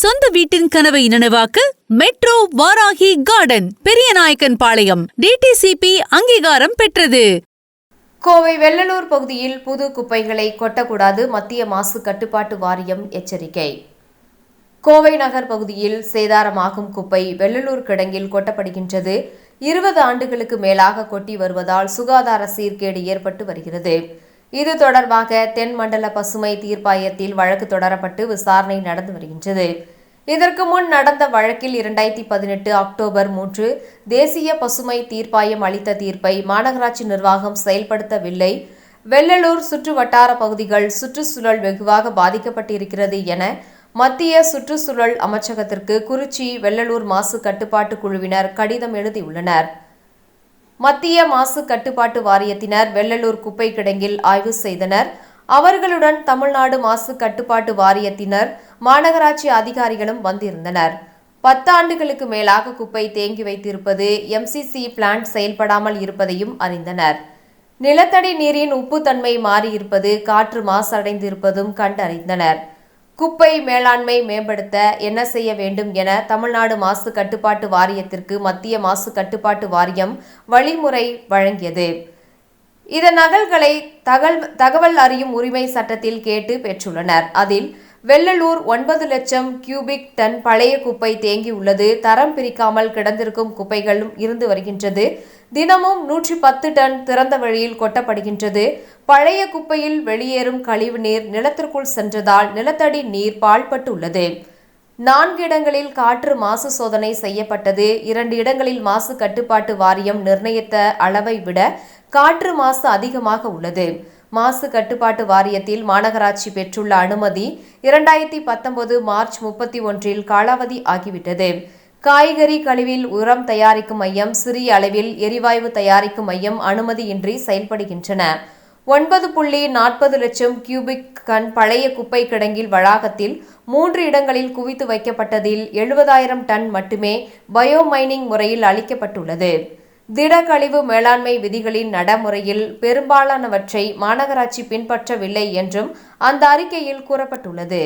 சொந்த வீட்டின் கனவை நனவாக்க மெட்ரோ வாராகி கார்டன் பெரியநாயக்கன் பாளையம் டிடிசிபி அங்கீகாரம் பெற்றது. கோவை வெள்ளலூர் பகுதியில் புது குப்பைகளை கொட்டக்கூடாது, மத்திய மாசு கட்டுப்பாட்டு வாரியம் எச்சரிக்கை. கோவை நகர் பகுதியில் சேதாரமாகும் குப்பை வெள்ளலூர் கிடங்கில் கொட்டப்படுகின்றது. 20 ஆண்டுகளுக்கு மேலாக கொட்டி வருவதால் சுகாதார சீர்கேடு ஏற்பட்டு வருகிறது. இது தொடர்பாக தென் மண்டல பசுமை தீர்ப்பாயத்தில் வழக்கு தொடரப்பட்டு விசாரணை நடந்து வருகின்றது. இதற்கு முன் நடந்த வழக்கில் 2018 அக்டோபர் 3 தேசிய பசுமை தீர்ப்பாயம் அளித்த தீர்ப்பை மாநகராட்சி நிர்வாகம் செயல்படுத்தவில்லை. வெள்ளலூர் சுற்று வட்டார பகுதிகள் சுற்றுச்சூழல் வெகுவாக பாதிக்கப்பட்டிருக்கிறது என மத்திய சுற்றுச்சூழல் அமைச்சகத்திற்கு குறிச்சி வெள்ளலூர் மாசு கட்டுப்பாட்டு குழுவினர் கடிதம் எழுதியுள்ளனர். மத்திய மாசு கட்டுப்பாட்டு வாரியத்தினர் வெள்ளலூர் குப்பை கிடங்கில் ஆய்வு செய்தனர். அவர்களுடன் தமிழ்நாடு மாசு கட்டுப்பாட்டு வாரியத்தினர், மாநகராட்சி அதிகாரிகளும் வந்திருந்தனர். 10 ஆண்டுகளுக்கு மேலாக குப்பை தேங்கி வைத்திருப்பது, எம்சிசி பிளான்ட் செயல்படாமல் இருப்பதையும் அறிந்தனர். நிலத்தடி நீரின் உப்புத்தன்மை மாறியிருப்பது, காற்று மாசடைந்திருப்பதும் கண்டறிந்தனர். குப்பை மேலாண்மை மேம்படுத்த என்ன செய்ய வேண்டும் என தமிழ்நாடு மாசு கட்டுப்பாட்டு வாரியத்திற்கு மத்திய மாசு கட்டுப்பாட்டு வாரியம் வழிமுறை வழங்கியது. இதன் நகல்களை தகவல் அறியும் உரிமை சட்டத்தில் கேட்டு பெற்றுள்ளனர். அதில் வெள்ளலூர் 9 லட்சம் கியூபிக் டன் பழைய குப்பை தேங்கி உள்ளது. தரம் பிரிக்காமல் கிடந்திருக்கும் குப்பைகளும் இருந்து வருகின்றது. தினமும் 110 டன் திறந்த வழியில் கொட்டப்படுகின்றது. பழைய குப்பையில் வெளியேறும் கழிவு நீர் நிலத்திற்குள் சென்றதால் நிலத்தடி நீர் பாழ்பட்டு உள்ளது. 4 இடங்களில் காற்று மாசு சோதனை செய்யப்பட்டது. 2 இடங்களில் மாசு கட்டுப்பாட்டு வாரியம் நிர்ணயித்த அளவை விட காற்று மாசு அதிகமாக உள்ளது. மாசு கட்டுப்பாட்டு வாரியத்தில் மாநகராட்சி பெற்றுள்ள அனுமதி 2019 மார்ச் 31 காலாவதி ஆகிவிட்டது. காய்கறி கழிவில் உரம் தயாரிக்கும் மையம், சிறிய அளவில் எரிவாயு தயாரிக்கும் மையம் அனுமதியின்றி செயல்படுகின்றன. 9.40 லட்சம் கியூபிக் டன் பழைய குப்பை கிடங்கில் வளாகத்தில் 3 இடங்களில் குவித்து வைக்கப்பட்டதில் 70,000 டன் மட்டுமே பயோமைனிங் முறையில் அளிக்கப்பட்டுள்ளது. திடக்கழிவு மேலாண்மை விதிகளின் நடைமுறையில் பெரும்பாலானவற்றை மாநகராட்சி பின்பற்றவில்லை என்றும் அந்த அறிக்கையில் கூறப்பட்டுள்ளது.